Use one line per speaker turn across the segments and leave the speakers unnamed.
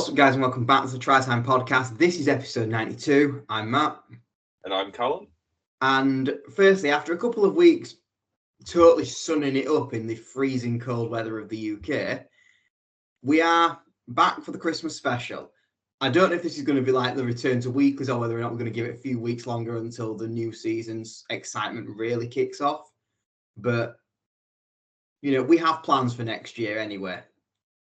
What's up, guys, and welcome back to the Try Time podcast. This is episode 92. I'm Matt.
And I'm Callum.
And firstly, after a couple of weeks totally sunning it up in the freezing cold weather of the UK, we are back for the Christmas special. I don't know if this is going to be like the return to weeklies or whether or not we're going to give it a few weeks longer until the new season's excitement really kicks off. But, you know, we have plans for next year anyway.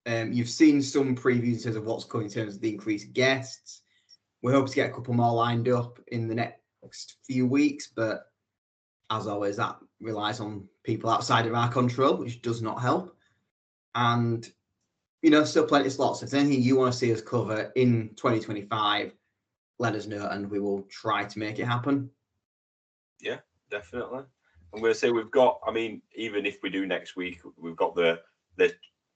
You've seen some previews in terms of what's coming in terms of the increased guests. We hope to get a couple more lined up in the next few weeks, but as always, that relies on people outside of our control, which does not help. And, you know, still plenty of slots. If there's anything you want to see us cover in 2025, let us know and we will try to make it happen.
Yeah, definitely. I'm going to say we've got, I mean, even if we do next week, we've got the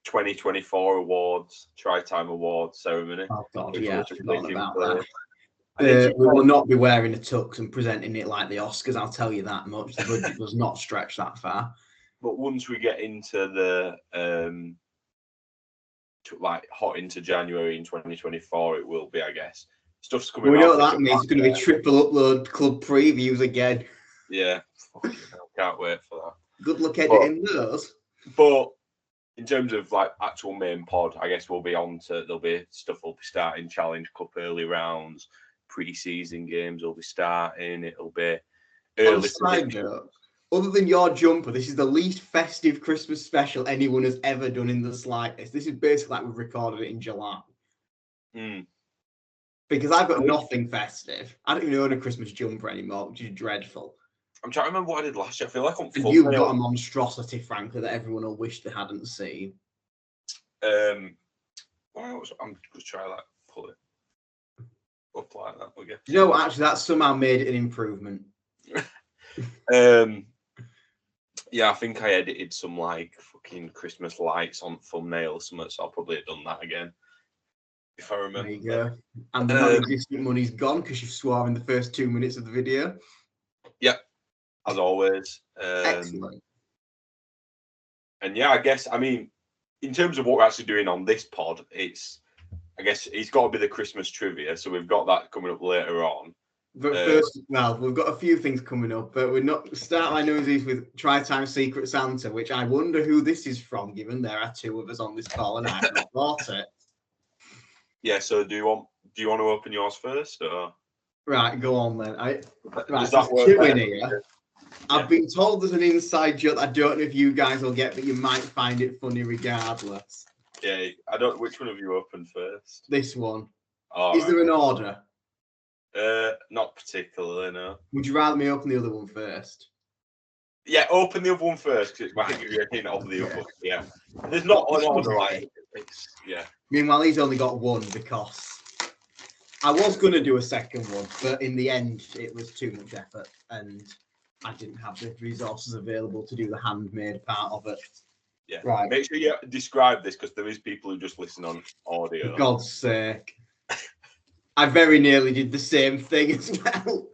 2024 awards, Try Time Awards ceremony.
Oh, God, yeah, I've forgotten about that. We will not be wearing a tux and presenting it like the Oscars, I'll tell you that much. The budget does not stretch that far.
But once we get into the, like, hot into January in 2024, it will be, I guess. Stuff's coming out.
We know what that means. It's going to be triple upload club previews again.
Yeah, fucking hell, can't wait for that.
Good luck editing those.
But in terms of like actual main pod, I guess we'll be on to, there'll be stuff will be starting, Challenge Cup early rounds, pre-season games will be starting, it'll be early.
Side note, other than your jumper, this is the least festive Christmas special anyone has ever done in the slightest. This is basically like we've recorded it in July. Because I've got nothing festive. I don't even own a Christmas jumper anymore, which is dreadful.
I'm trying to remember what I did last year. I feel like
and you've got a monstrosity, frankly, that everyone will wish they hadn't seen.
I'm just trying to like pull it up like that. I guess.
You know what? Actually, that somehow made it an improvement.
Yeah, I think I edited some like fucking Christmas lights on thumbnails, so I'll probably have done that again if I remember.
There you go. And the non-existent money's gone because you swore in the first 2 minutes of the video.
Yep. As always.
Excellent.
And yeah, I guess, I mean, in terms of what we're actually doing on this pod, it's got to be the Christmas trivia. So we've got that coming up later on.
But first, well, we've got a few things coming up, but we're not start my noses with Try Time Secret Santa, which I wonder who this is from, given there are two of us on this call and I've not bought it.
Yeah, so do you want to open yours first? Or?
Right, go on then.
Does that work
in here. I've been told there's an inside joke I don't know if you guys will get, but you might find it funny regardless.
Yeah, I don't. Which one have you opened first?
This one.
Oh,
is there an order?
Not particularly, no.
Would you rather me open the other one first?
Yeah, open the other one first because it might give you a hint of the other one. Yeah, there's not an order like it's yeah.
Meanwhile, he's only got one because I was going to do a second one, but in the end, it was too much effort and I didn't have the resources available to do the handmade part of it.
Yeah,
right.
Make sure you describe this because there is people who just listen on audio.
For God's sake. I very nearly did the same thing as well.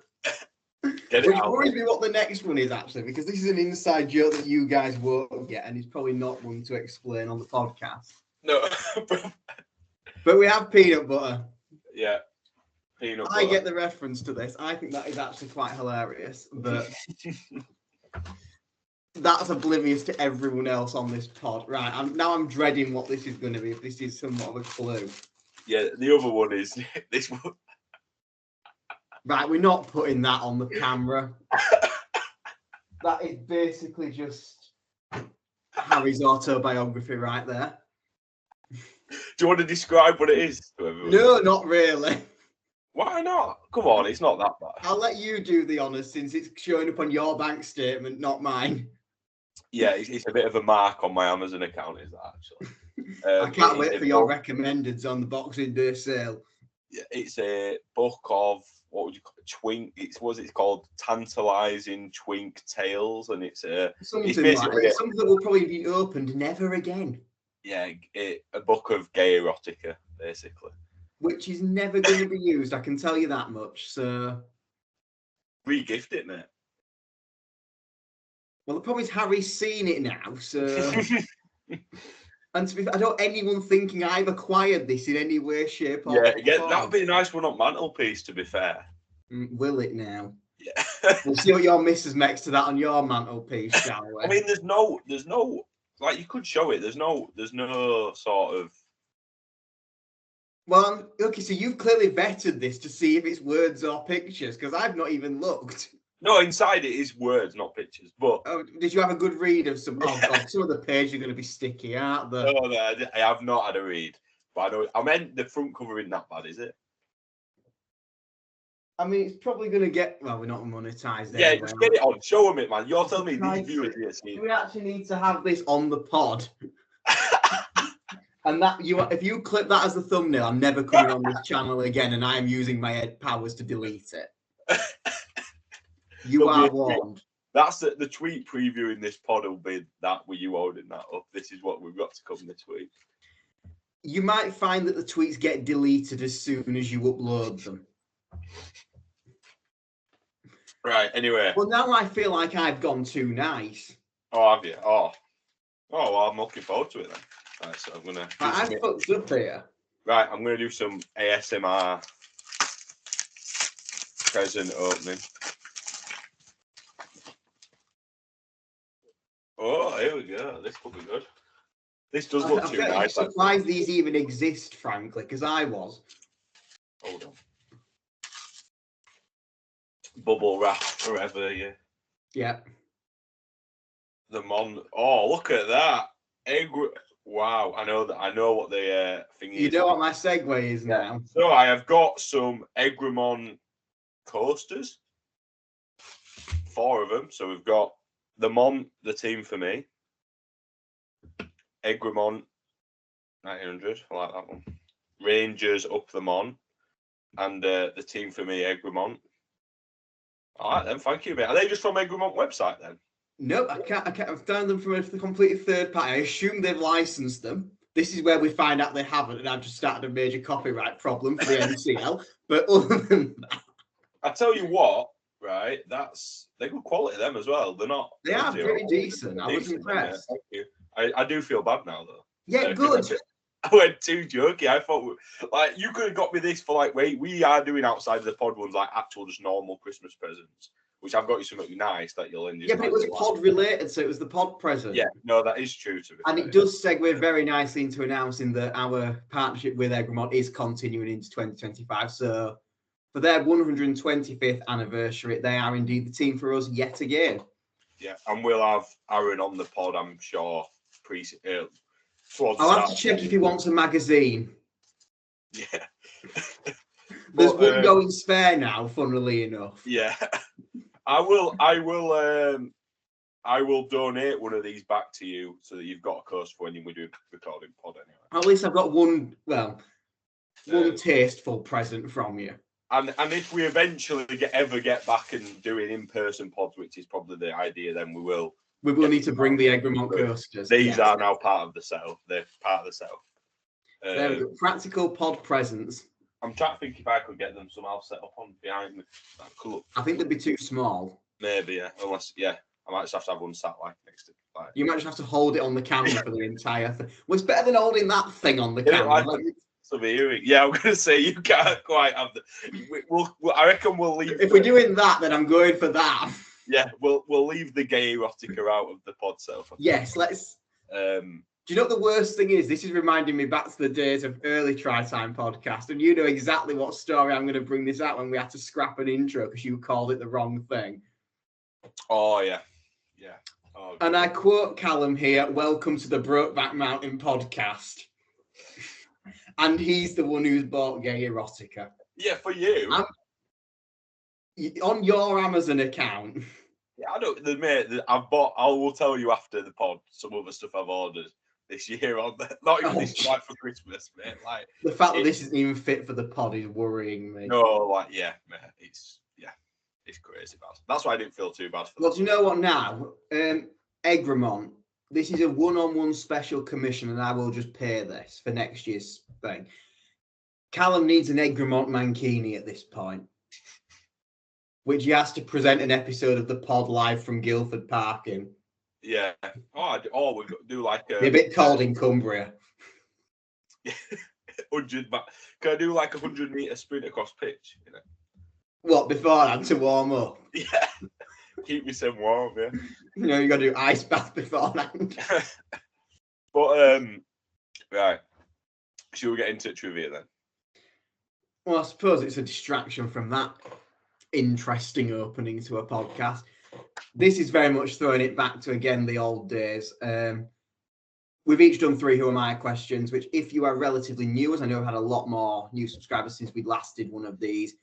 Which worries me what the next one is, actually, because this is an inside joke that you guys won't get, and it's probably not one to explain on the podcast.
No.
But we have peanut butter.
Yeah. Peanut butter.
I get the reference to this. I think that is actually quite hilarious, but that's oblivious to everyone else on this pod. Right, I'm dreading what this is going to be, if this is somewhat of a clue.
Yeah, the other one is this one.
Right, we're not putting that on the camera. That is basically just Harry's autobiography right there.
Do you want to describe what it is to everyone?
No, not really.
Why not? Come on, it's not that bad.
I'll let you do the honours since it's showing up on your bank statement, not mine.
Yeah, it's a bit of a mark on my Amazon account, is that actually?
I can't wait for your recommendeds on the Boxing Day sale.
Yeah, it's a book of, what would you call it? Twink. It's called Tantalizing Twink Tales, and it's
something that will probably be opened never again.
Yeah, a book of gay erotica, basically.
Which is never going to be used, I can tell you that much. So,
re-gift it, mate.
Well, the problem is Harry's seen it now, so And to be fair, I don't anyone thinking I've acquired this in any way, shape, or
Yeah, that would
form.
be a nice one on mantelpiece, to be fair.
Will it now?
Yeah.
We'll see what your missus makes to that on your mantelpiece, shall we?
I mean, there's no, like, you could show it. There's no sort of.
Well, okay, so you've clearly vetted this to see if it's words or pictures, because I've not even looked.
No, inside it is words, not pictures. But
Did you have a good read of some? Oh God, some of the pages are going to be sticky, aren't they?
no, I have not had a read. But I know. I meant the front cover isn't that bad, is it?
I mean, it's probably going to get. Well, we're not monetized.
Yeah,
anyway.
just get it on. Show them it, man. You're telling me
Right,
these viewers here see.
Do we actually need to have this on the pod? And that if you clip that as the thumbnail, I'm never coming on this channel again, and I am using my head powers to delete it. You are warned.
That's the tweet previewing this pod will be that with you holding that up. This is what we've got to come this week.
You might find that the tweets get deleted as soon as you upload them.
Right, anyway.
Well, now I feel like I've gone too nice.
Oh, have you? Oh, well, I'm looking forward to it then. Right, so I'm gonna.
I've fucked up here.
Right, I'm gonna do some ASMR present opening. Oh, here we go. This could be good. This does look too nice.
I'm surprised these even exist, frankly, because I was.
Hold on. Bubble wrap forever, yeah.
Yeah.
The Mon. Oh, look at that. Wow, I know what the thing is.
You know what my segue is now.
So I have got some Egremont coasters. 4 of them. So we've got the Mon, the team for me. Egremont 1900. I like that one. Rangers up the Mon. And the team for me, Egremont. All right then, thank you, mate. Are they just from Egremont website then?
Nope, I can't. I've found them from a completely third party. I assume they've licensed them. This is where we find out they haven't, and I've just started a major copyright problem for the NCL. But other than that,
I tell you what, right? They're good quality them as well. They're not.
They are pretty decent. I was impressed.
Thank you. I do feel bad now though.
Yeah, good.
I went too jokey. I thought, like, you could have got me this for like, wait, we are doing outside of the pod ones, like actual just normal Christmas presents, which I've got you something nice that you'll enjoy.
Yeah, but it was pod related, so it was the pod present.
Yeah, no, that is true to me.
And it does segue very nicely into announcing that our partnership with Egremont is continuing into 2025. So for their 125th anniversary, they are indeed the team for us yet again.
Yeah, and we'll have Aaron on the pod, I'm sure.
I'll have to check if he wants a magazine.
Yeah.
There's one going spare now, funnily enough.
Yeah. I will donate one of these back to you so that you've got a coaster for when you do recording pod anyway.
At least I've got one tasteful present from you.
And if we eventually ever get back and doing in-person pods, which is probably the idea, then we will.
We will need to bring the Egremont coasters.
These are now part of the setup. They're part of the setup.
There we go. Practical pod presents.
I'm trying to think if I could get them somehow set up on behind me. Cool.
I think they'd be too small.
Maybe, yeah. Unless, yeah, I might just have to have one sat like next to. Like,
you might just have to hold it on the camera for the entire thing. Well, it's better than holding that thing on the camera.
Yeah, I'm going to say you can't quite have the. I reckon we'll leave.
If we're doing that, then I'm going for that.
Yeah, we'll leave the gay erotica out of the pod self.
Yes, let's. Do you know what the worst thing is? This is reminding me back to the days of early Try Time podcast, and you know exactly what story I'm going to bring this out when we had to scrap an intro because you called it the wrong thing.
Oh yeah, yeah. Oh,
and I quote Callum here: "Welcome to the Brokeback Mountain podcast." And he's the one who's bought gay erotica.
Yeah, for you.
On your Amazon account.
Yeah, I don't. Mate, I've bought. I will tell you after the pod some other stuff I've ordered this year on there. Not even this like for Christmas, mate. Like
the fact that this isn't even fit for the pod is worrying me.
No, like yeah, mate. It's crazy bad. That's why I didn't feel too bad for.
Well, do you know what now? Egremont. This is a one-on-one special commission, and I will just pay this for next year's thing. Callum needs an Egremont Mankini at this point, which he has to present an episode of the pod live from Guildford Park in.
Yeah. We do like
Be a bit cold in Cumbria.
100. Can I do like 100-meter sprint across pitch? You know.
What, beforehand to warm up?
Yeah. Keep myself warm. Yeah.
You know, you got to do ice bath beforehand.
But right. Should we get into trivia then?
Well, I suppose it's a distraction from that interesting opening to a podcast. This is very much throwing it back to, again, the old days. We've each done 3 Who Am I questions, which if you are relatively new, as I know I've had a lot more new subscribers since we last did one of these,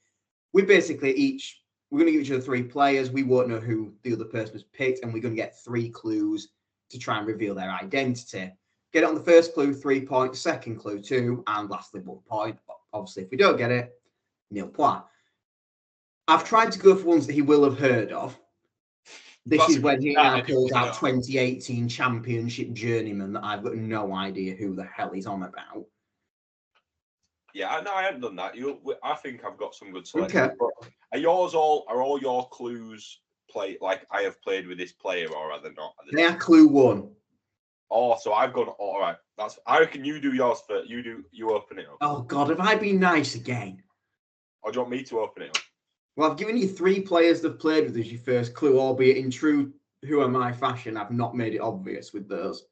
we're going to give each other 3 players. We won't know who the other person has picked, and we're going to get 3 clues to try and reveal their identity. Get it on the first clue, 3 points, second clue, 2, and lastly, 1 point. Obviously, if we don't get it, nil point. I've tried to go for ones that he will have heard of. This is when he now calls out 2018 Championship Journeyman that I've got no idea who the hell he's on about.
Yeah, no, I haven't done that. I think I've got some good selections.
Okay.
But are all your clues like I have played with this player, or are they not?
They are clue 1.
Oh, so I've gone. All right, I reckon you do yours first. You open it up.
Oh God, have I been nice again?
Or do you want me to open it up?
Well, I've given you 3 players that have played with as your first clue, albeit in true Who Am I fashion, I've not made it obvious with those.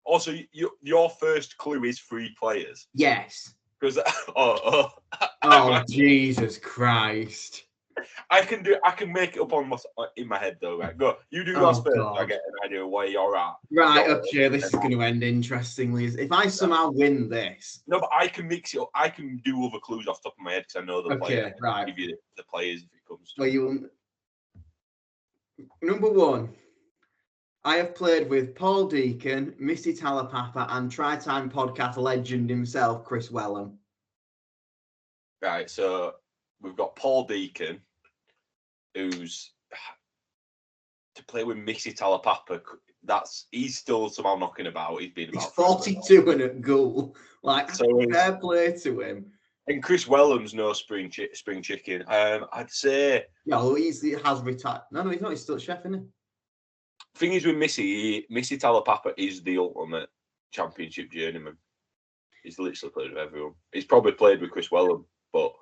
Also, your first clue is 3 players.
Yes.
Because
oh Jesus Christ!
I can make it up in my head though. Right, go. You do yours first. So I get an idea of where you're at.
Right. Okay. This is going to end interestingly. If I somehow win this,
no, but I can mix it up. I can do other clues off the top of my head because I know the player.
Right.
Give you the players if it comes.
Well, you. Number 1. I have played with Paul Deacon, Missy Talapapa, and Tri-Time podcast legend himself, Chris Wellham.
Right, so we've got Paul Deacon, who's to play with Missy Talapapa. He's still somehow knocking about. He's
42 and at goal. Like, so fair play to him.
And Chris Wellham's no spring chicken. I'd say.
Yeah, well, he has retired. No, he's not. He's still chef, isn't he?
Thing is with Missy Talapapa is the ultimate championship journeyman. He's literally played with everyone. He's probably played with Chris Wellham, but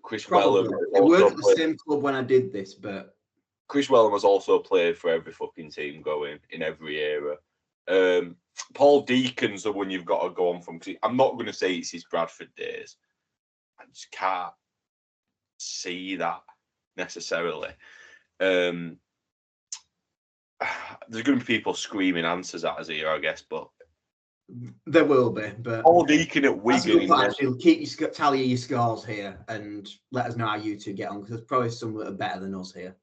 Chris Wellham.
He worked at the same club when I did this, but
Chris Wellham has also played for every fucking team going in every era. Paul Deacon's the one you've got to go on from. Because I'm not going to say it's his Bradford days. I just can't see that necessarily. There's going to be people screaming answers at us here, I guess, but
there will be. But
Paul Deacon at Wigan.
Actually, keep tally your scores here and let us know how you 2 get on, because there's probably some that are better than us here.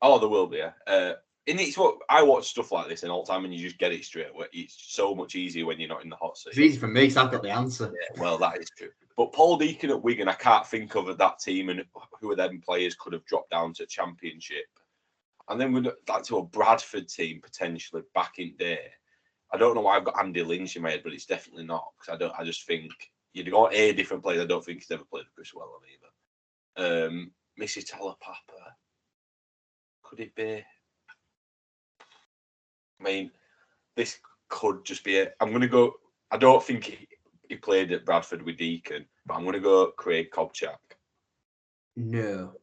Oh, there will be. Yeah. And it's what I watch stuff like this in all the time, and you just get it straight away. It's so much easier when you're not in the hot seat.
It's easy for me, so I've got the answer.
Yeah, well, that is true. But Paul Deacon at Wigan, I can't think of that team and who of them players could have dropped down to Championship. And then we'd like to a Bradford team potentially back in there. I don't know why I've got Andy Lynch in my head, but it's definitely not. Because I just think you've got a different players. I don't think he's ever played with Chris Wellham either. Missy Talapapa. Could it be? I mean, this could just be it. I'm going to go. I don't think he played at Bradford with Deacon, but I'm going to go Craig Kobchak.
No.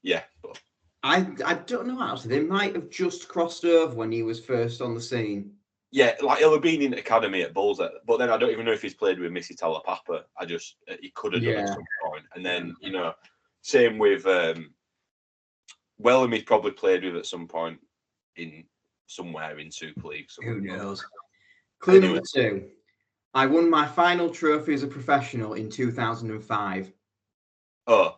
Yeah, but
I don't know actually. They might have just crossed over when he was first on the scene.
Yeah, like he'll have been in the academy at Bulls, but then I don't even know if he's played with Missy Talapapa. He could have done at some point. And then same with Wellham. He's probably played with at some point in somewhere in Super League.
Who knows? Clue number 2. I won my final trophy as a professional in 2005.
Oh,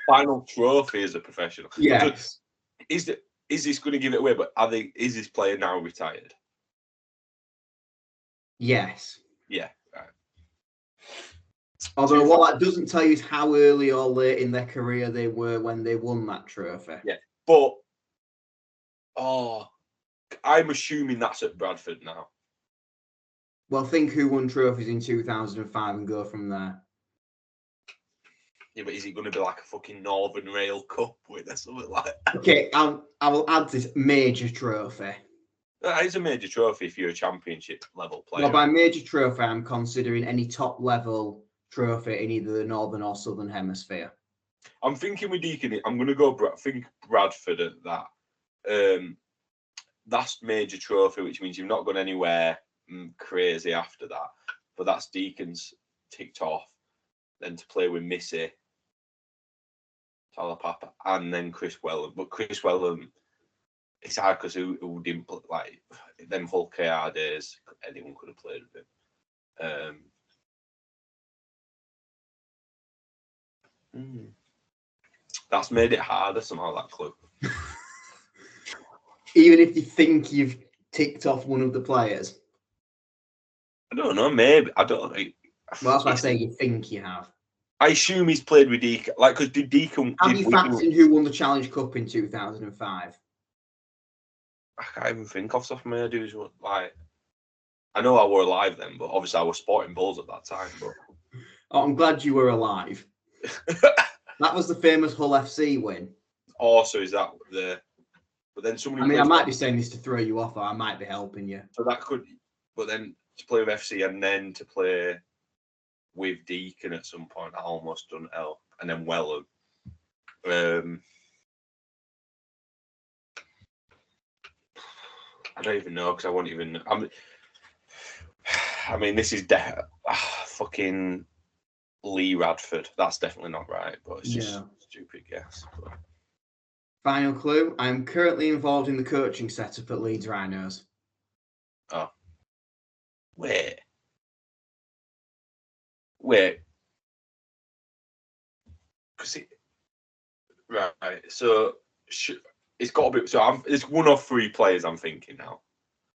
final trophy as a professional.
Yes.
Is this going to give it away? But is this player now retired?
Yes.
Yeah. Right.
Although what that doesn't tell you is how early or late in their career they were when they won that trophy.
Yeah, but I'm assuming that's at Bradford now.
Well, think who won trophies in 2005 and go from there.
Yeah, but is it going to be like a fucking Northern Rail Cup win or something like that?
Okay, I will add this major trophy.
That is a major trophy if you're a championship level player.
Well, by major trophy, I'm considering any top level trophy in either the Northern or Southern Hemisphere.
I'm thinking with Deacon, I'm going to go. I think Bradford at that. That's major trophy, which means you've not gone anywhere crazy after that. But that's Deacon's ticked off. Then to play with Missy, Talapapa, and then Chris Wellham. But Chris Wellham, it's hard because who didn't play, like them Hull KR days, anyone could have played with him. That's made it harder somehow, that club.
Even if you think you've ticked off one of the players?
I don't know, maybe. I don't know.
Well, that's why I say you think you have.
I assume he's played with Deacon. Like, because did Deacon...
Have you factored in who won the Challenge Cup in 2005?
I can't even think off the top of my head who's like... I know I were alive then, but obviously I was sporting Bulls at that time. But
Oh, I'm glad you were alive. That was the famous Hull FC win.
Also, is that the... But then somebody...
I mean, I might be saying this to throw you off, or I might be helping you.
So that could... But then to play with FC and then to play with Deacon at some point, I almost done help. And then Wellham. I don't even know because I won't even... I mean, this is fucking Lee Radford. That's definitely not right, but it's just a stupid guess. But...
Final clue. I'm currently involved in the coaching setup at Leeds Rhinos.
Oh. Wait. Because it... Right. So it's got to be... So it's one of three players I'm thinking now.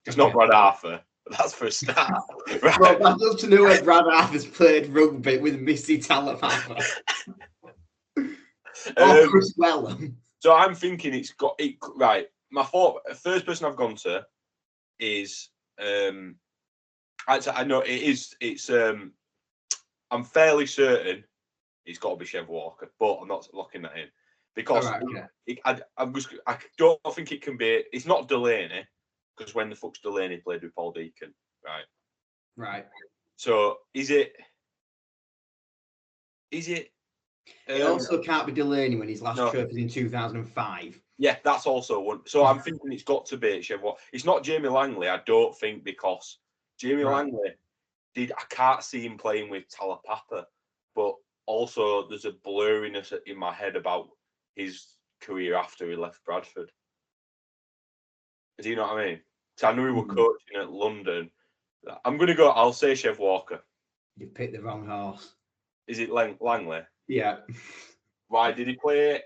It's not Brad Arthur. But that's for a start. Right.
Well, I'd love to know where Brad Arthur's played rugby with Missy Talapapa. Or Chris Wellham.
So I'm thinking it's got it right. My first person I've gone to is I know it is. It's I'm fairly certain it's got to be Chev Walker, but I'm not locking that in because I don't think it can be. It's not Delaney because when the fuck's Delaney played with Paul Deacon, right?
Right.
So is it?
It also can't be Delaney when his last trip was in 2005.
Yeah, that's also one. So I'm thinking it's got to be Chev Walker. It's not Jamie Langley, I don't think, because Jamie Langley I can't see him playing with Talapapa, but also there's a blurriness in my head about his career after he left Bradford. Do you know what I mean? So I knew he was coaching at London. I'm going to go, I'll say Chev Walker.
You picked the wrong horse.
Is it Langley?
Yeah.
Why did he play?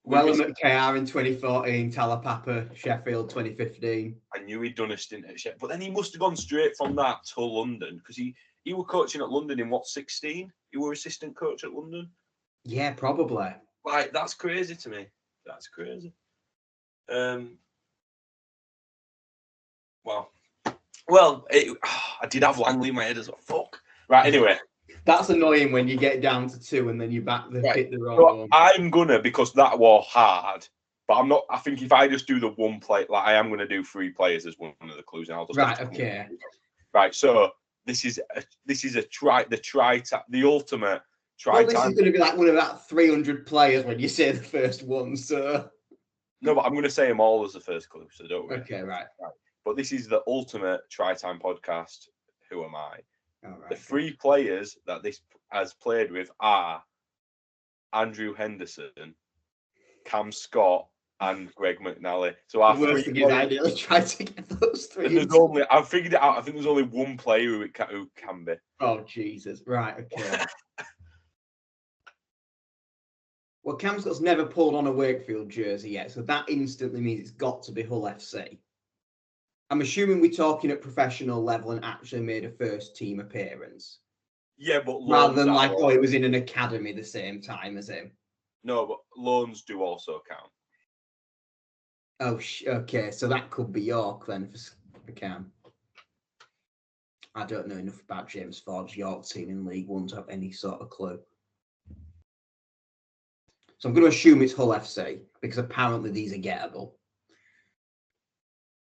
Wellham at KR in 2014, Talapapa, Sheffield 2015.
I knew he'd done a stint at Sheffield, but then he must have gone straight from that to London because he was coaching at London in 16? He was assistant coach at London?
Yeah, probably.
Like, that's crazy to me. That's crazy. Well, I did have Langley in my head as well. Fuck. Right, anyway.
That's annoying when you get down to two and then you hit the wrong one.
I'm gonna, because that was hard, but I'm not. I think if I just do the one play, like I am gonna do three players as one of the clues, and I'll just
okay.
Right, so this is the ultimate try.
Well, this is going to be like one of about 300 players when you say the first one. So
no, but I'm going to say them all as the first clue. So don't worry.
Okay, right.
But this is the ultimate try time podcast. Who am I?
Right,
the three players that this has played with are Andrew Henderson, Cam Scott, and Greg McNally. So our
worst thing is I ideally tried to get those three.
And I figured it out. I think there's only one player who can be.
Oh Jesus! Right. Okay. Well, Cam Scott's never pulled on a Wakefield jersey yet, so that instantly means it's got to be Hull FC. I'm assuming we're talking at professional level and actually made a first team appearance.
Yeah, but
rather than like, he was in an academy the same time as him.
No, but loans do also count.
Oh, okay. So that could be York then for Cam. I don't know enough about James Ford's York team in League One to have any sort of clue. So I'm going to assume it's Hull FC because apparently these are gettable.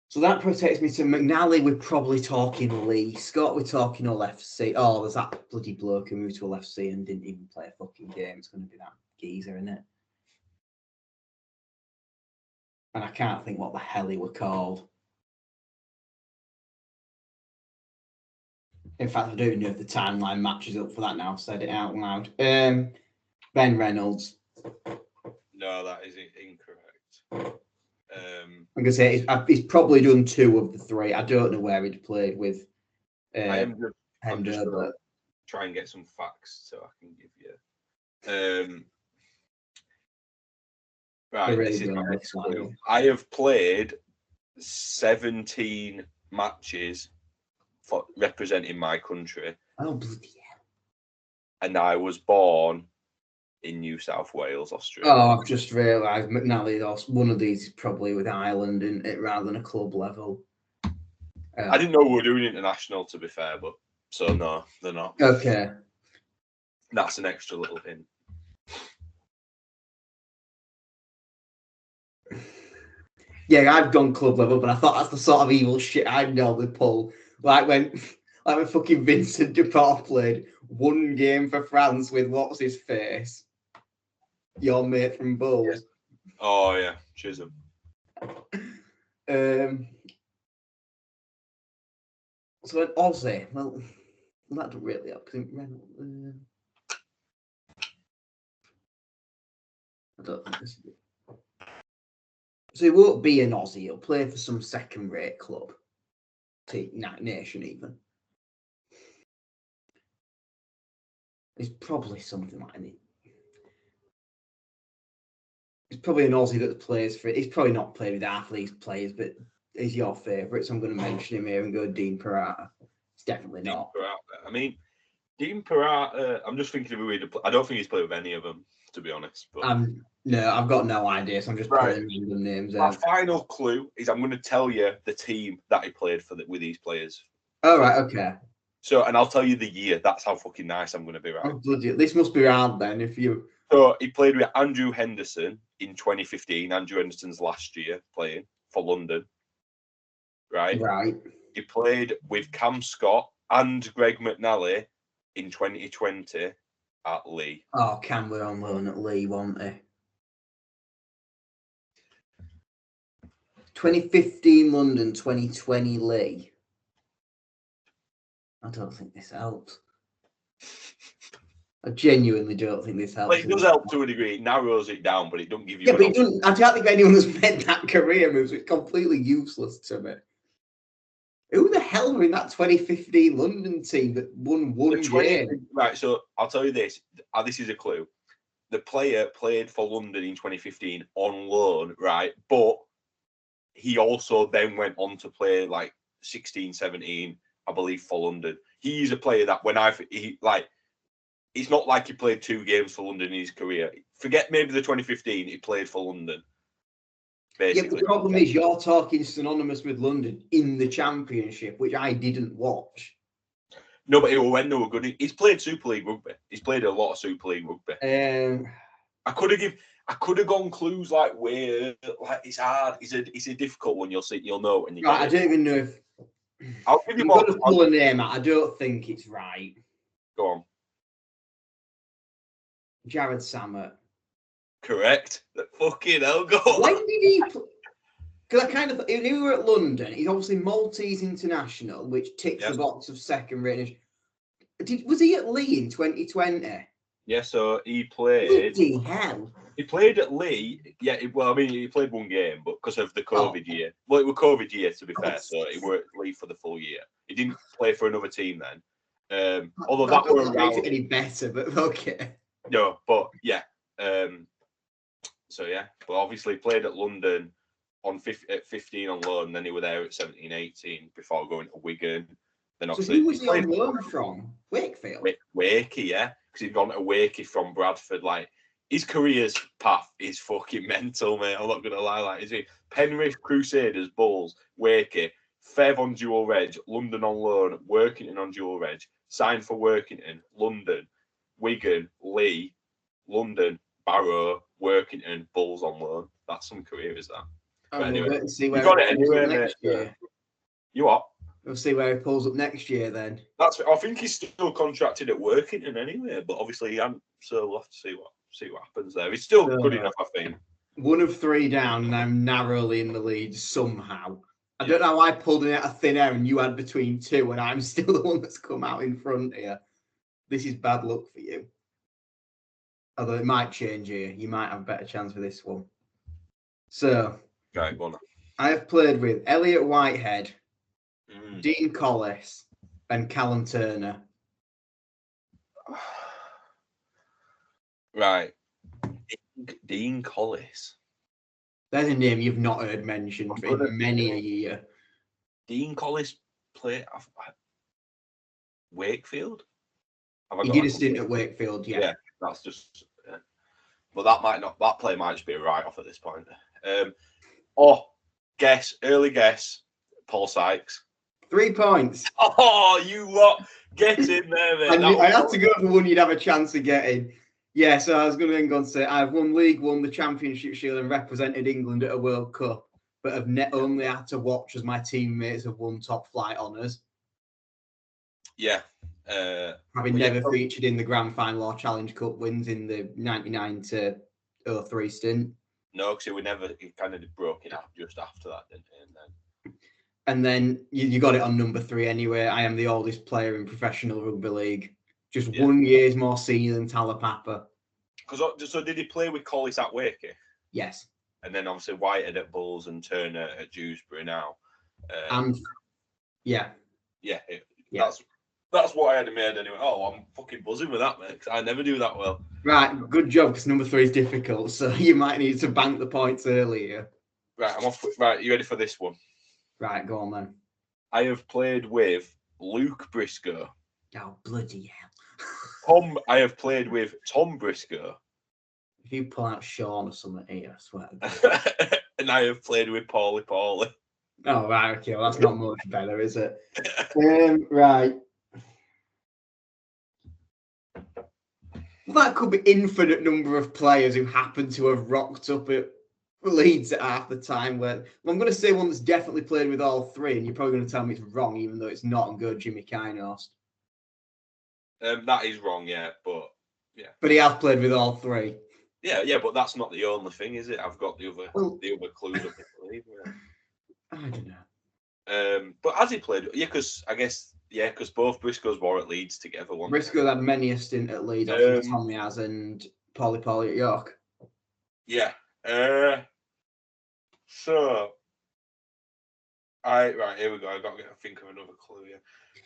So that protects me to McNally. We're probably talking Lee. Scott, we're talking Hull FC. Oh, there's that bloody bloke who moved to Hull FC and didn't even play a fucking game. It's going to be that geezer, isn't it? And I can't think what the hell he were called. In fact, I don't even know if the timeline matches up for that now. I've said it out loud. Ben Reynolds.
No, that is incorrect.
I'm going to say he's probably done 2 of the 3. I don't know where he'd played with.
I'm just
Hendo,
going to try and get some facts so I can give you. Right, this is my next clue. I have played 17 matches for representing my country.
Oh, bloody hell.
And I was born in New South Wales, Australia.
Oh, I've just realised McNally, one of these is probably with Ireland in it rather than a club level.
I didn't know we were doing international, to be fair, but so no, they're not.
Okay.
That's an extra little hint.
Yeah, I've gone club level, but I thought that's the sort of evil shit I'd normally pull. Like when fucking Vincent Dupont played 1 game for France with what's his face? Your mate from Bulls.
Yeah. Oh yeah, Chisholm.
So an Aussie, well, that doesn't really help because I don't think this. So he won't be an Aussie. He'll play for some second-rate club, nation even. He's probably something like that. He's probably an Aussie that plays for. He's probably not played with half of these players, but he's your favourite, so I'm going to mention him here and go Dean Perata. It's definitely not.
Perata. I mean, Dean Perata. I'm just thinking of who he'd. I don't think he's played with any of them, to be honest. But
no, I've got no idea, so I'm just pulling random names out.
My final clue is I'm going to tell you the team that he played for with these players.
All right, okay.
So, and I'll tell you the year. That's how fucking nice I'm going to be, right?
Oh, bloody! This must be hard then. If you.
So he played with Andrew Henderson in 2015. Andrew Henderson's last year playing for London. Right.
Right.
He played with Cam Scott and Greg McNally in 2020 at Lee.
Oh, Cam were on loan at Lee, weren't he? 2015 London, 2020 Lee. I don't think this helps. I genuinely don't think this helps.
Well, it does help to a degree. It narrows it down, but it don't give you.
Yeah, but it doesn't. I don't think anyone has made that career move, so it's completely useless to me. Who the hell were in that 2015 London team that won 1 game?
Right, so I'll tell you this. This is a clue. The player played for London in 2015 on loan, right? But he also then went on to play like 16, 17, I believe, for London. He's a player that it's not like he played 2 games for London in his career. Forget maybe the 2015, he played for London. Basically.
Yeah, but the problem is you're talking synonymous with London in the Championship, which I didn't watch.
No, but when they were good, he's played Super League rugby. He's played a lot of Super League rugby. I could have gone clues like where, like it's hard. It's a difficult one. You'll know when you.
Right, I don't even know if.
I'll give you
more. I'm going to pull a name out. I don't think it's right.
Go on.
Jared Samet.
Correct. Fucking hell, go.
When did he? Because I kind of, if we were at London, he's obviously Maltese international, which ticks the box of second rate. Was he at Lee in 2020?
Yeah, so he played.
Bloody hell.
He played at Lee. Yeah, he played 1 game, but because of the COVID year. Well, it was COVID year, to be fair, so he were at Lee for the full year. He didn't play for another team then. Although that
doesn't make it any better, but okay.
No, but yeah. So yeah, but obviously played at London at 15 on loan, and then he was there at 17, 18 before going to Wigan. Then
obviously, so who was he on loan from? Wakefield?
Wakey, yeah. Because he'd gone to Wakey from Bradford. Like, his career's path is fucking mental, mate. I'm not going to lie. Like, is he Penrith, Crusaders, Bulls, Wakey, Fev on dual reg, London on loan, Workington on dual reg, signed for Workington, London, Wigan, Lee, London, Barrow, Workington, Bulls on loan. That's some career, is that? But anyway,
we'll see
you
where
got
it
it
pulls up
anyway,
next
mate.
year.
You what?
We'll see where he pulls up next year then.
I think he's still contracted at Workington anyway, but obviously he hasn't. So we'll have to see what happens there. He's still good enough, I think.
1 of 3 down, and I'm narrowly in the lead somehow. I don't know how I pulled it out of thin air and you had between 2, and I'm still the one that's come out in front here. This is bad luck for you. Although it might change here. You might have a better chance for this one. So,
Right, go on.
I have played with Elliot Whitehead, Dean Collis, and Callum Turner.
Right. Dean Collis.
There's a name you've not heard mentioned in many a year.
Dean Collis played Wakefield?
He did a stint at Wakefield, yeah.
Yeah, that's just... But that play might just be a write-off at this point. Early guess, Paul Sykes.
3 points.
Oh, you lot, get in there, mate.
I had to go for one you'd have a chance of getting. Yeah, so I was going to then go and say I've won League One, the Championship Shield, and represented England at a World Cup, but have only had to watch as my teammates have won top flight honours.
Yeah.
Having never featured in the Grand Final or Challenge Cup wins in the 99 to 03 stint.
No, because he kind of broke it up just after that, didn't he?
And then you got it on number 3 anyway. I am the oldest player in professional rugby league. Just 1 year's more senior than Talapapa.
So did he play with Collis at Wakey?
Yes.
And then obviously Whitehead at Bulls and Turner at Dewsbury now.
Yeah.
That's what I had in my head anyway. Oh, I'm fucking buzzing with that, mate, because I never do that well.
Right, good job, because number 3 is difficult, so you might need to bank the points earlier.
Right, I'm off. Right, you ready for this one?
Right, go on then.
I have played with Luke Briscoe.
Oh, bloody hell.
I have played with Tom Briscoe.
If you pull out Sean or something here, I swear.
And I have played with Paulie.
Oh, right, okay, well, that's not much better, is it? Right. Well, that could be infinite number of players who happen to have rocked up at Leeds at half the time. I'm going to say one that's definitely played with all 3, and you're probably going to tell me it's wrong, even though it's not, and go Jimmy Kynehorst.
That is wrong, yeah, but yeah.
But he has played with all 3.
Yeah, but that's not the only thing, is it? I've got the other clues up in the league.
I don't know.
But has he played? Yeah, because I guess because both Briscoes were at Leeds together.
Briscoe had many a stint at Leeds. Tommy has, and Paulie at York.
Yeah. So, right, here we go. I got to think of another clue. Yeah.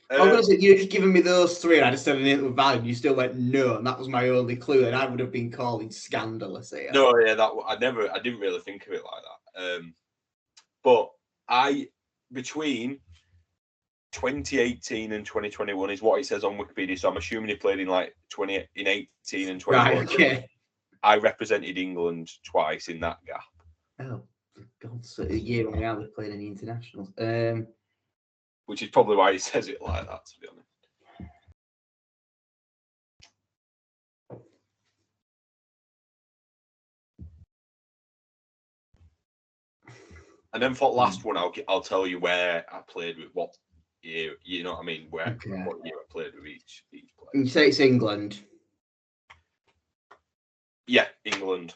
I was going to say, you're just giving me those 3, and I just said it was valid. You still went no, and that was my only clue, and I would have been calling scandalous here.
No, yeah, I didn't really think of it like that. But between 2018 and 2021 is what it says on Wikipedia. So I'm assuming he played in 18 and 21.
Right, okay.
I represented England twice in that gap.
Oh, God, so a year when we hardly played any internationals.
Which is probably why he says it like that, to be honest. And then for the last one, I'll tell you where I played with what year. You know what I mean? What year I played with each player.
You say it's England.
Yeah, England.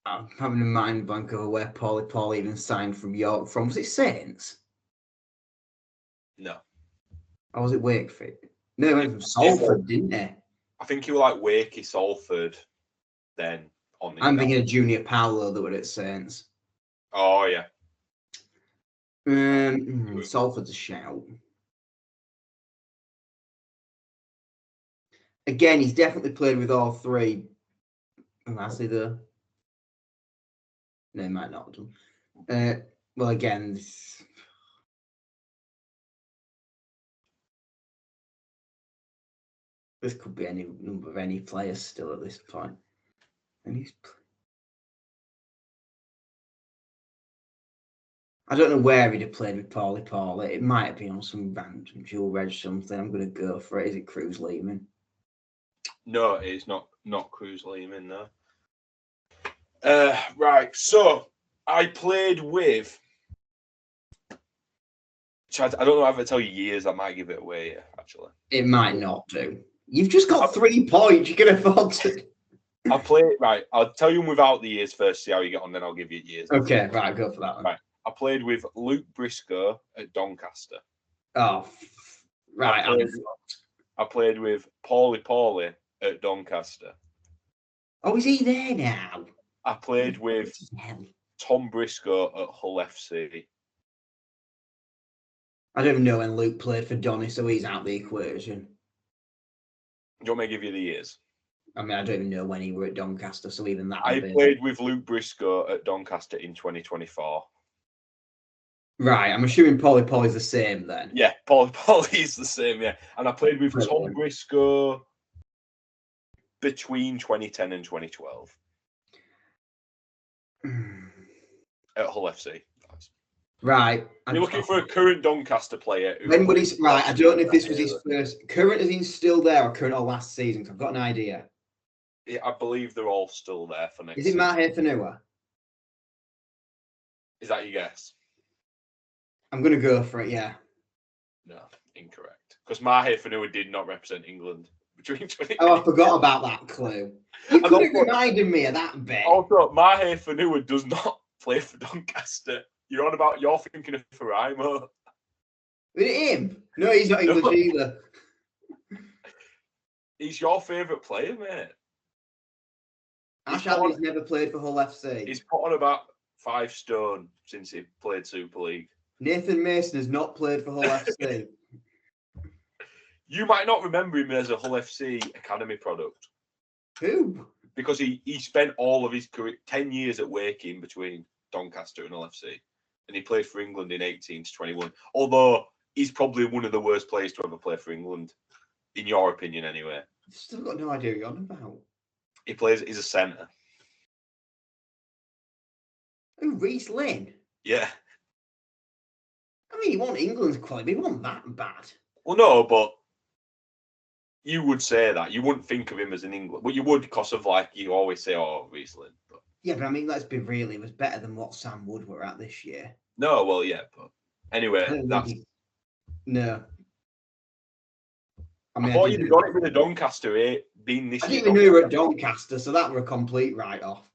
I'm having a mind blank over where Paul even signed from York from. Was it Saints?
No.
Or was it Wakefield? No, he went from Salford, didn't he?
I think he was like Wakey, Salford, then on the...
I'm thinking of Junior Paolo that were at Saints.
Oh, yeah.
Salford's a shout. Again, he's definitely played with all 3. Has he though? No, he might not have done. Well, again, this could be any number of any players still at this point. And I don't know where he'd have played with Paulie. It might have been on some random dual reg something. I'm going to go for it. Is it Cruz Lehman?
No, it's not Cruz Lehman, no. Right, so I played with... I don't know if I tell you years, I might give it away, actually.
It might not do. You've just got 3 points. You can afford to...
I played... Right, I'll tell you without the years first, see how you get on, then I'll give you years.
Okay, right, go for that one.
Right, I played with Luke Briscoe at Doncaster.
Oh, right.
I played with Paulie at Doncaster.
Oh, is he there now?
I played with Tom Briscoe at Hull FC.
I don't even know when Luke played for Donny, so he's out the equation.
Do you want me to give you the years?
I mean, I don't even know when he were at Doncaster, so even that.
I played with Luke Briscoe at Doncaster in 2024.
Right, I'm assuming Paulie's the same then.
Yeah, Paulie is the same, yeah. And I played with Tom Briscoe between 2010 and 2012 at Hull FC.
Right.
You're looking for a current Doncaster player.
When would he... Right, I don't know if this was his first... Current, is he still there or current or last season? Because I've got an idea.
Yeah, I believe they're all still there for next season.
Is it Matt Fanua?
Is that your guess?
I'm going to go for it, yeah.
No, incorrect. Because Mahe Fanua did not represent England between 20.
Oh, I forgot about that clue. You could have reminded me of that bit.
Also, Mahe Fanua does not play for Doncaster. You're thinking of Faraimo.
Is it him? No, he's not English either.
He's your favourite player, mate.
Ash Adley's never played for Hull FC.
He's put on about 5 stone since he played Super League. Nathan
Mason has not played for Hull FC.
You might not remember him as a Hull FC academy product.
Who?
Because he spent all of his career, 10 years at Waking between Doncaster and Hull FC. And he played for England in 18 to 21. Although he's probably one of the worst players to ever play for England. In your opinion, anyway.
I've still got no idea what you're on about.
He's a centre.
Oh, Reece Lynn?
Yeah.
I mean, he wasn't England's quality, but he wasn't that bad.
Well, no, but you would say that. You wouldn't think of him as an England. But you would because of, like, you always say, oh, Reece Lynn. But...
Yeah, but I mean, let's be real. It was better than what Sam Wood were at this year.
No, well, yeah, but anyway, that's...
No.
I thought you'd got it with a Doncaster, being this.
I didn't even know you were at Doncaster, so that were a complete write-off.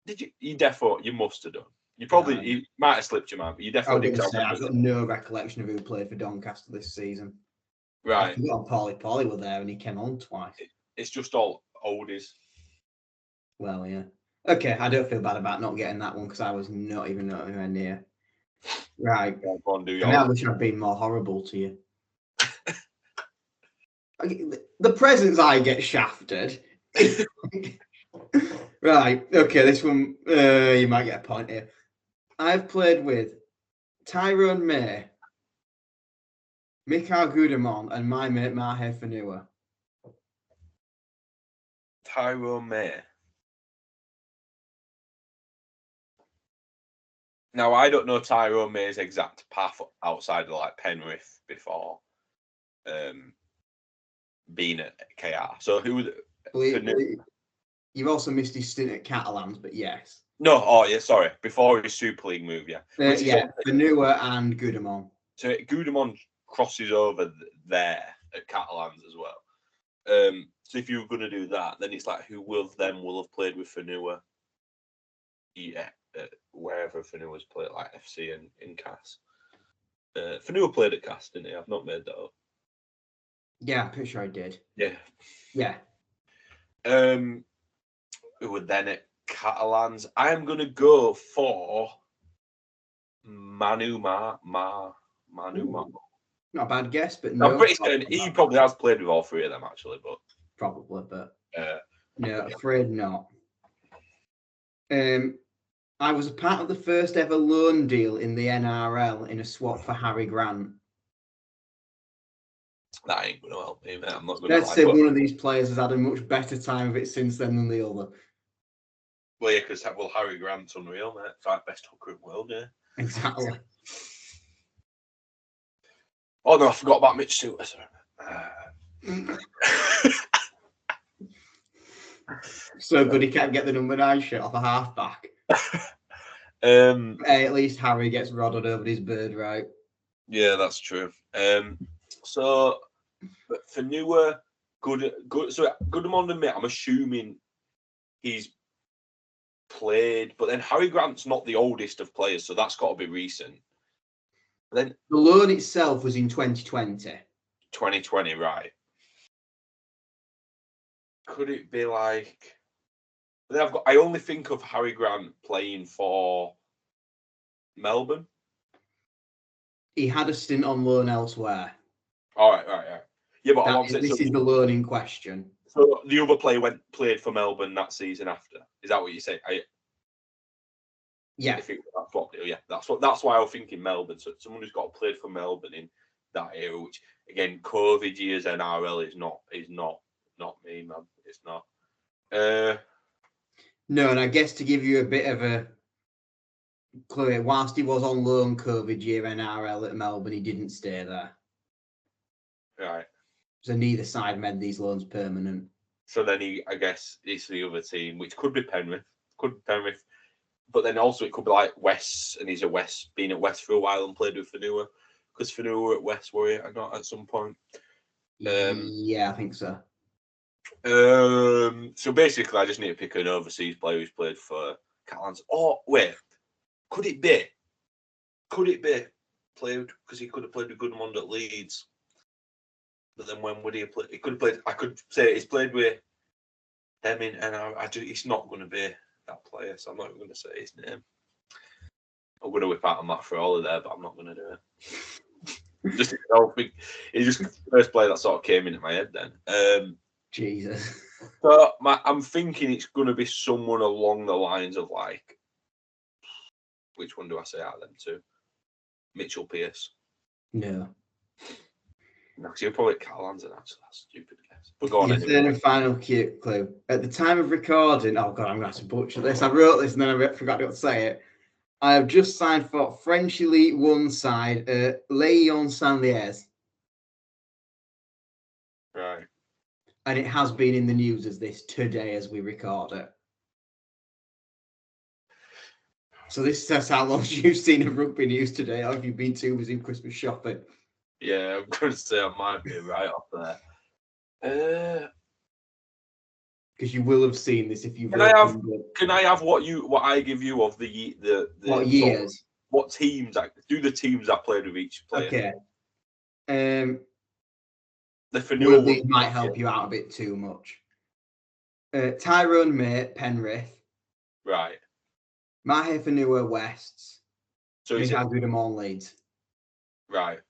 Did you? You must have done. You probably you might have slipped your mind, but you definitely did.
I've got no recollection of who played for Doncaster this season.
Right.
I forgot Paulie were there and he came on twice.
It's just all oldies.
Well, yeah. Okay, I don't feel bad about not getting that one because I was not even anywhere near. Right. I wish I'd been more horrible to you. The presents I get shafted. Right. Okay, this one, you might get a point here. I've played with Tyrone May, Mikhail Gudamon, and my mate Mahe Fanua.
Tyrone May. Now, I don't know Tyrone May's exact path outside of like Penrith before being at KR. So who?
You've also missed his stint at Catalans, but yes.
No, oh yeah, sorry. Before his Super League move, yeah.
Fanua and Gudamon.
So Gudamon crosses over there at Catalans as well. So if you were going to do that, then it's like who will have played with Fanua? Yeah, wherever Fanua's played, like FC and in CAS. Fanua played at CAS, didn't he? I've not made that up.
Yeah, I'm pretty sure I did.
Yeah.
Yeah.
Who were then at Catalans? I am going to go for Manu Ma.
Not a bad guess, but no.
I'm pretty certain he probably has played with all 3 of them, actually. But
probably, but no, afraid not. I was a part of the first ever loan deal in the NRL in a swap for Harry Grant.
That ain't going to help me, man. I'm not going
to say one of these players has had a much better time of it since then than the other.
Well, yeah, because Harry Grant's unreal, mate. It's like best hooker in the world, yeah.
Exactly.
Oh no, I forgot about Mitch Suter.
So good he can't get the number 9 shirt off a halfback. Hey, at least Harry gets rodded over his bird, right?
Yeah, that's true. So for newer, good. So Goodemond and Matt, I'm assuming he's played, but then Harry Grant's not the oldest of players, so that's got to be recent. Then
the loan itself was in 2020.
2020, right? Could it be like? Then I only think of Harry Grant playing for Melbourne.
He had a stint on loan elsewhere.
All right. Yeah, but
This is the loan in question.
So the other player played for Melbourne that season after. Is that what you say?
Yeah.
That's why I was thinking Melbourne. So someone who's got played for Melbourne in that era, which again, COVID years NRL is not me, man. It's not.
No, and I guess to give you a bit of a clue, whilst he was on loan COVID year NRL at Melbourne, he didn't stay there.
Right.
So neither side made these loans permanent.
So then I guess it's the other team, which could be Penrith. But then also it could be like West, and he's been at West for a while and played with Fanua, because Fanua were at West, were you? Not at some point.
Yeah, I think so.
So basically, I just need to pick an overseas player who's played for Catalans. Oh wait, could it be played, because he could have played with Goodemond at Leeds? But then when would he have played? He could have played. I could say he's played with them in, and it's not going to be that player, so I'm not even going to say his name. I'm going to whip out a Matt Frawley there, but I'm not going to do it. It's just the first player that sort of came into my head then.
Jesus.
So I'm thinking it's going to be someone along the lines of like, which one do I say out of them two? Mitchell Pearce.
No.
No, because you're probably Callum and that's a stupid guess. But go on.
Your third and final clue. At the time of recording, oh God, I'm going to have to butcher this. I wrote this and then I forgot to say it. I have just signed for French Elite 1 side, Léon Saint-Liers.
Right.
And it has been in the news as this today as we record it. So this says how long you've seen of rugby news today, or have you been too busy Christmas shopping?
Yeah, I'm going to say I might be right up there.
Because you will have seen this if you've.
Can I have what I give you of the
what years?
What teams? Do the teams I played with each player?
Okay.
The Fanua
these might help you out a bit too much. Tyrone Mate, Penrith.
Right.
Mahe Fanua, Wests.
So he's
Goodemond, Leeds.
Right.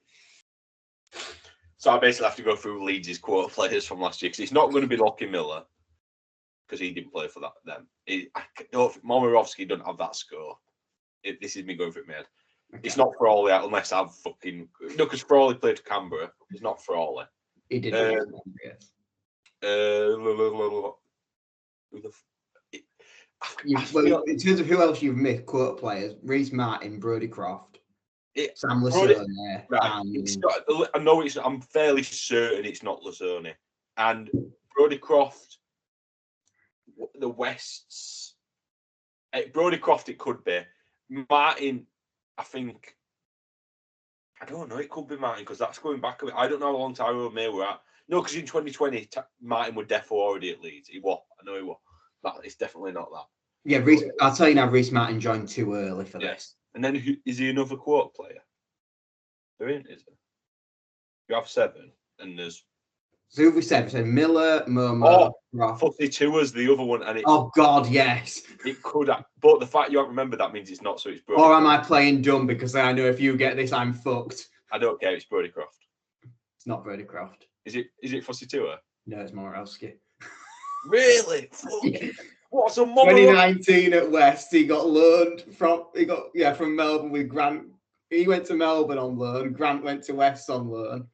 So I basically have to go through Leeds' quota players from last year, because it's not going to be Lockie Miller, because he didn't play for them. Momirovsky doesn't have that score. This is me going for it, mate. Okay. It's not Frawley unless I've fucking... No, because Frawley played for Canberra. It's not Frawley.
He did. In terms of who else you've missed, quote players, Reece Martin, Brodie Croft, Sam Lasone.
Right. I'm fairly certain it's not Lasone. And Brodie Croft, the Wests, Brodie Croft, it could be. Martin, I think, I don't know, it could be Martin, because that's going back a bit. I don't know how long Tyrone May were at. No, because in 2020, Martin was defo already at Leeds. He was. I know he was. It's definitely not that.
Yeah, I'll tell you now, Reece Martin joined too early for this.
And then is he another quote player? There isn't, is there? You have 7, and there's...
So we said Miller, Momo,
Croft. 42 was the other one, and it...
Oh, God, yes.
It could have... But the fact you haven't remembered that means it's not, so it's Brodie
Or am I playing dumb because I know if you get this, I'm fucked?
I don't care, it's Brodie Croft.
It's not Brodie Croft.
Is it Fossey?
No, it's Momirovsky.
Really? What's a
2019 at West, he got loaned from Melbourne with Grant. He went to Melbourne on loan. Grant went to West on loan.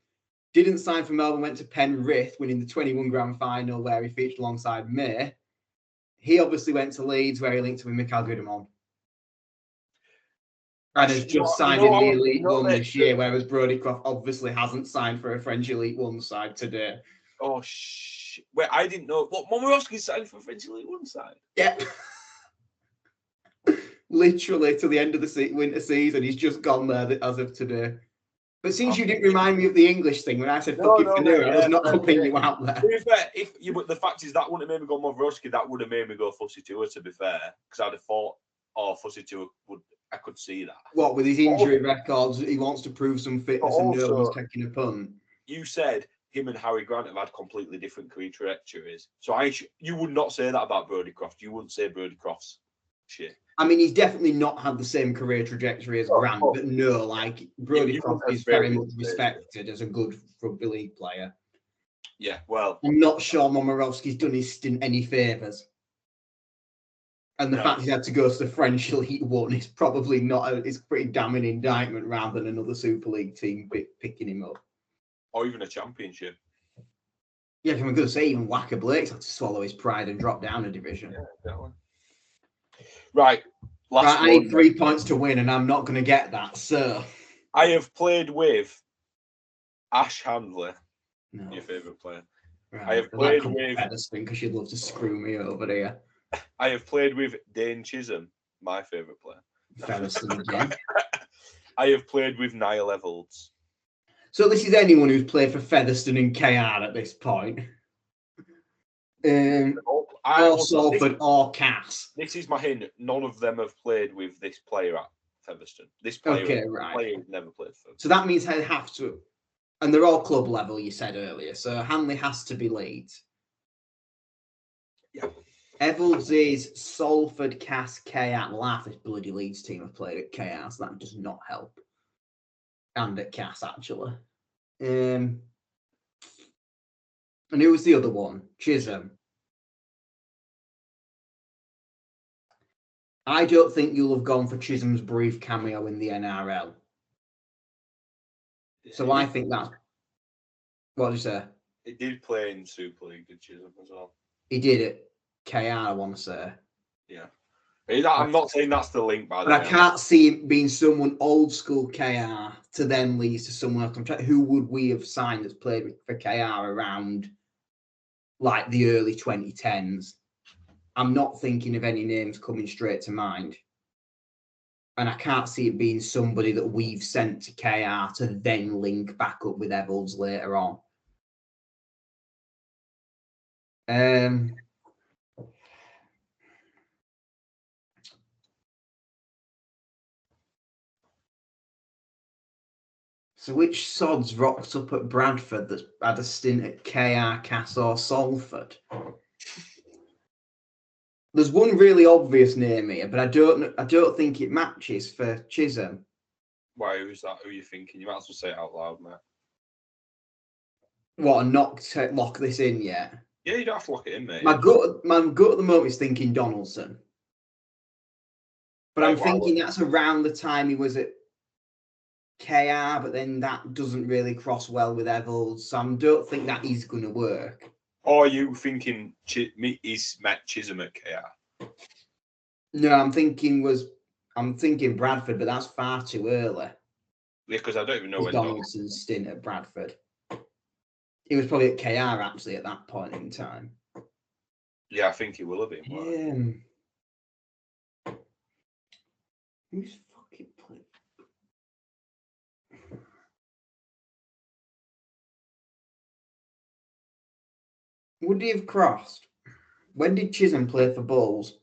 Didn't sign for Melbourne, went to Penrith, winning the 21 grand final where he featured alongside May. He obviously went to Leeds where he linked with Michael Goodemond. And has just signed in the Elite One this year, whereas Brodie Croft obviously hasn't signed for a French Elite One side today.
Oh, wait, I didn't know. What, Momorowski's signed for French Elite One side?
Yeah. Literally to the end of the winter season, he's just gone there as of today. But since you didn't remind me of the English thing when I said fuck it for new, I was not helping you out there.
To be fair, but the fact is that wouldn't have made me go Momorowski. That would have made me go Fussy Tua. To be fair, because I'd have thought, Fussy Tua would. I could see that.
What with his injury records, he wants to prove some fitness and no one's taking a punt.
You said him and Harry Grant have had completely different career trajectories. So you would not say that about Brodie Croft. You wouldn't say Brodie Croft's shit.
I mean, he's definitely not had the same career trajectory as Grant, but no, like Brodie Croft is very much respected as a good rugby league player.
Yeah, well,
I'm not sure Momorowski's done his stint any favours. And the fact he had to go to the French Elite One is probably not. It's pretty damning indictment rather than another Super League team picking him up,
or even a championship.
Yeah, I'm going to say even Wacker Blake's had to swallow his pride and drop down a division.
Yeah, definitely. Right,
I need 3 points to win, and I'm not going to get that. So
I have played with Ash Handler, your favourite player.
Right, I have played with Featherstone because you'd love to screw me over here.
I have played with Dane Chisholm, my favourite player.
Featherstone again.
I have played with Niall Evalds.
So this is anyone who's played for Featherstone and KR at this point. Or Salford or Cass.
This is my hint. None of them have played with this player at Featherstone. This player, player has never played for.
So that means they have to, and they're all club level. You said earlier, so Hanley has to be Leeds.
Yeah.
Evalds is Salford, Cass, KR. Well, this bloody Leeds team have played at KR, so that does not help. And at Cass, actually. And who was the other one? Chisholm. I don't think you'll have gone for Chisholm's brief cameo in the NRL. So I think that's... What did you say?
He did play in Super League, did Chisholm as well?
He did it. KR, I want to say.
Yeah. I'm not saying that's the link, by the
way. But I can't see it being someone old school KR to then lead to someone else. Who would we have signed that's played for KR around like the early 2010s? I'm not thinking of any names coming straight to mind. And I can't see it being somebody that we've sent to KR to then link back up with Evalds later on. So which sods rocked up at Bradford that's had a stint at KR, Cass or Salford? There's one really obvious name here, but I don't think it matches for Chisholm.
Why? Who's that? Who are you thinking? You might as well say it out loud, mate.
What, and not lock this in yet?
Yeah, you don't have to lock it in, mate.
My gut at the moment is thinking Donaldson. But I'm thinking that's around the time he was at KR, but then that doesn't really cross well with Evalds, so I don't think that is going to work.
Or are you thinking he's met Chisholm at KR?
No, I'm thinking Bradford, but that's far too early.
Yeah, because I don't even know when
Donaldson's stint at Bradford. He was probably at KR actually at that point in time.
Yeah, I think he will have been.
Who's fucking playing? Would he have crossed? When did Chisholm play for Bulls?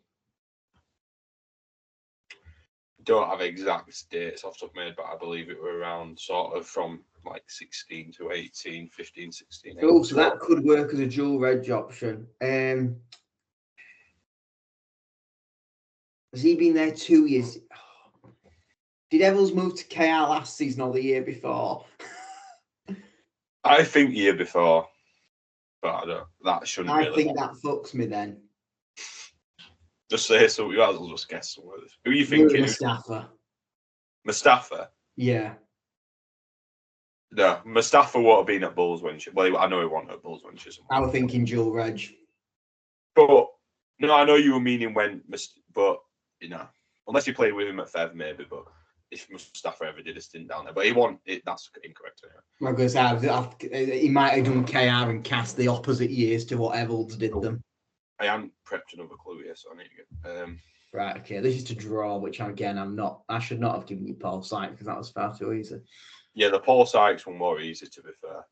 Don't have exact dates off the top of my head, but I believe it were around sort of from like 16 to 18, 15, 16.
Oh, so that could work as a dual reg option. Has he been there 2 years? Did Evalds move to KR last season or the year before?
I think year before, but I don't. That shouldn't.
I think that fucks me then.
Just say so. You might as well just guess somewhere. Who are you thinking?
Mustafa.
Mustafa?
Yeah.
No, Mustafa would have been at Bulls when she. Well, I know he wasn't at Bulls when she's.
I was thinking dual reg.
But no, I know you were meaning when, but you know, unless you played with him at Fev, maybe. But if Mustafa ever did a stint down there. But he won it. That's incorrect. Anyway.
I'm going to say he might have done KR and cast the opposite years to what Evalds did them.
I haven't prepped another clue here, so I need to get.
Right, okay. This is to draw, which again I'm not. I should not have given you Paul Sykes because that was far too easy.
Yeah, the Paul Sykes one more easy, to be fair.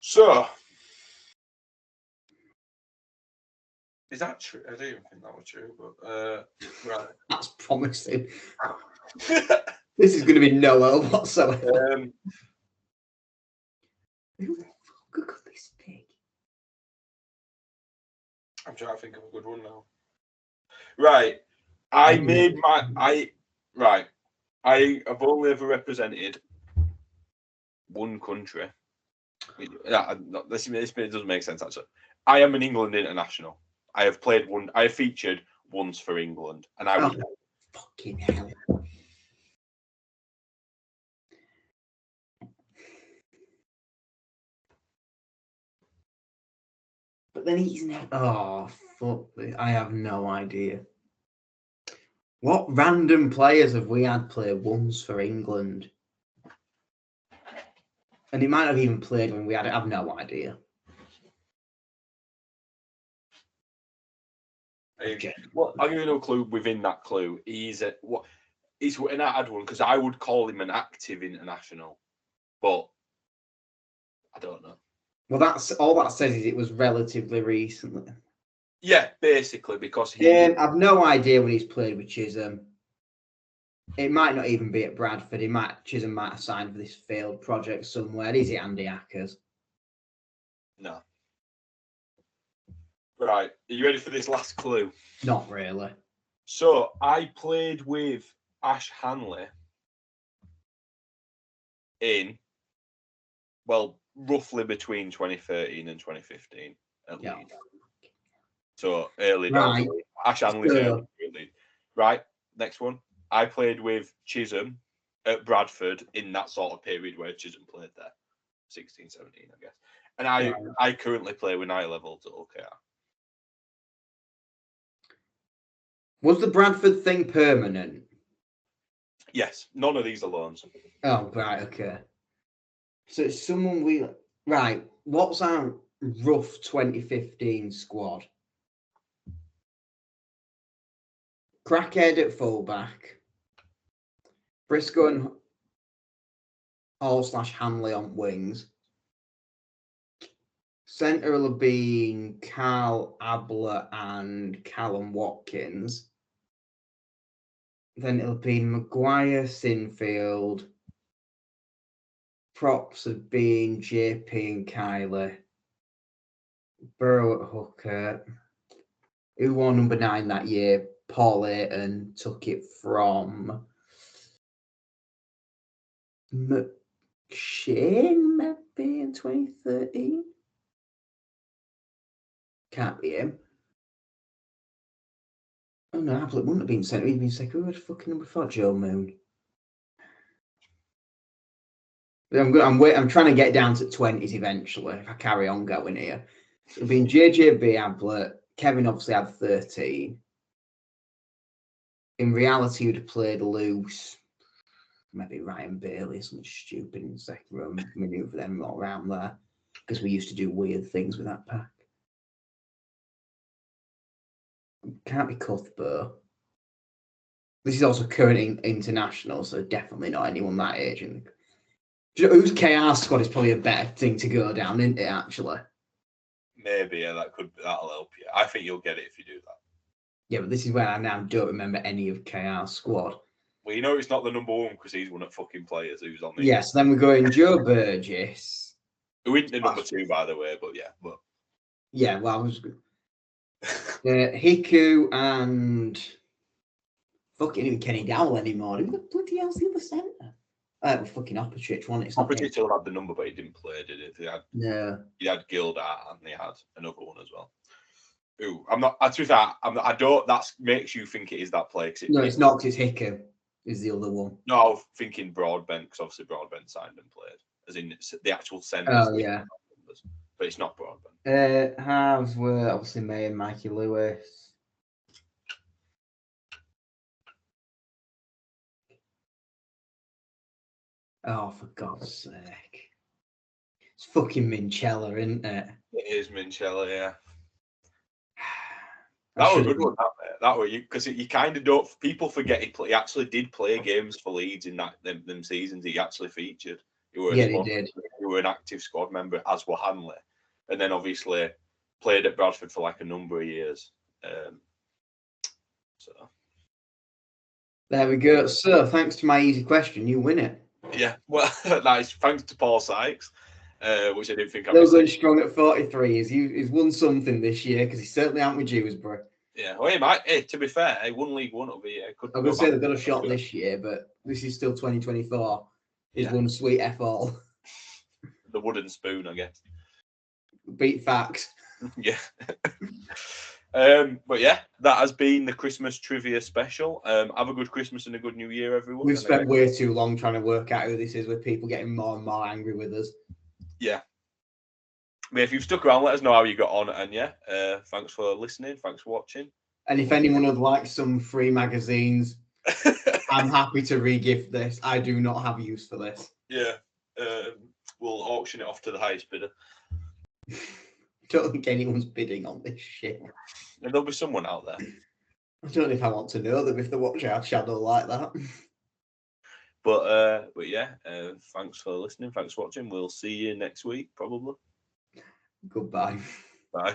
So, is that true? I don't even think that was true, but right.
That's promising. This is going to be no whatsoever. Who the fuck could this be?
I'm trying to think of a good one now. Right. I have only ever represented one country. This doesn't make sense, actually. I am an England international. I have played one. I have featured once for England, and I was
fucking hell. But then he's never. Oh fuck! I have no idea. What random players have we had play once for England? And he might have even played when we had it. I have no idea.
Well, I'll give you no clue within that clue. He's and I had one because I would call him an active international, but I don't know.
Well, that's all that says is it was relatively recently.
Yeah, basically because
I've no idea when he's played with Chisholm. It might not even be at Bradford. Chisholm might have signed for this failed project somewhere. Is it Andy Ackers?
No. Right. Are you ready for this last clue?
Not really.
So I played with Ash Hanley in, well, roughly between 2013 and 2015 at least. So early down. Ash Hanley's early. Right. Next one. I played with Chisholm at Bradford in that sort of period where Chisholm played there. 16, 17, I guess. And I currently play with high levels at OKR.
Was the Bradford thing permanent?
Yes. None of these are loans.
Oh, right. Okay. So it's someone we... Right. What's our rough 2015 squad? Crackhead at fullback. Briscoe and Hall/Hanley on wings. Centre will have been Carl Abler and Callum Watkins. Then it'll be Maguire, Sinfield. Props have been JP and Kylie. Burrow at hooker. Who won number 9 that year? Paul Ayton took it from McShane, maybe in 2013. Can't be him. Oh no, Apple wouldn't have been sent. He'd been second. Who had fucking number 4? Joe Moon. I'm trying to get down to 20s eventually if I carry on going here. It'll be JJB Ablett. Kevin obviously had 13. In reality, he'd have played loose. Maybe Ryan Bailey, something stupid in the second row manoeuvre them all around there because we used to do weird things with that pack. Can't be Cuthbert. This is also current international, so definitely not anyone that age. And whose KR squad is probably a better thing to go down, isn't it? Actually,
maybe that'll help you. I think you'll get it if you do that.
Yeah, but this is where I now don't remember any of KR's squad.
Well, you know it's not the number 1 because he's one of fucking players who's on the.
Yes, then we're going Joe Burgess.
Who isn't the number 2, by the way, but yeah.
Yeah, well, I was Hiku and fucking even Kenny Dowell anymore. Who the bloody hell's the other centre? Fucking Opachich, wasn't it?
Opachich still had the number, but he didn't play, did it? He had Gildart and he had another one as well. Ooh, I'm not. To be fair, I don't. That makes you think it is that play.
No, it's not. Because it's Hiku is the other one.
No, I was thinking Broadbent because obviously Broadbent signed and played, as in the actual centre.
Oh yeah,
but it's not Broadbent.
Halves were obviously May and Mikey Lewis. Oh, for God's sake. It's fucking Minchella, isn't it?
It is Minchella, yeah.
I
That was a
should've-
good one, that way, because you kind of don't. People forget he actually did play games for Leeds in them seasons. He actually featured. He
did.
He were an active squad member, as were Hanley, and then obviously played at Bradford for like a number of years. So
there we go. So, thanks to my easy question, you win it.
yeah, well, nice. Thanks to Paul Sykes, which I didn't think I'd
Still going
be
strong at 43. He's won something this year because he certainly aren't with Dewsbury.
Yeah, well, he might. Hey, to be fair, he won League One over here.
I'm going to say they've got a shot this year, but this is still 2024. He's won sweet F all.
The wooden spoon, I guess.
Beat facts.
Yeah. But yeah, that has been the Christmas trivia special. Have a good Christmas and a good New Year, everyone.
We've spent way too long trying to work out who this is, with people getting more and more angry with us. Yeah.
But if you've stuck around, let us know how you got on. And yeah, thanks for listening. Thanks for watching.
And if anyone would like some free magazines, I'm happy to re-gift this. I do not have use for this.
Yeah. We'll auction it off to the highest bidder.
Don't think anyone's bidding on this shit.
And there'll be someone out there.
I don't know if I want to know them if they watch our channel like that.
But yeah, thanks for listening. Thanks for watching. We'll see you next week, probably.
Goodbye.
Bye.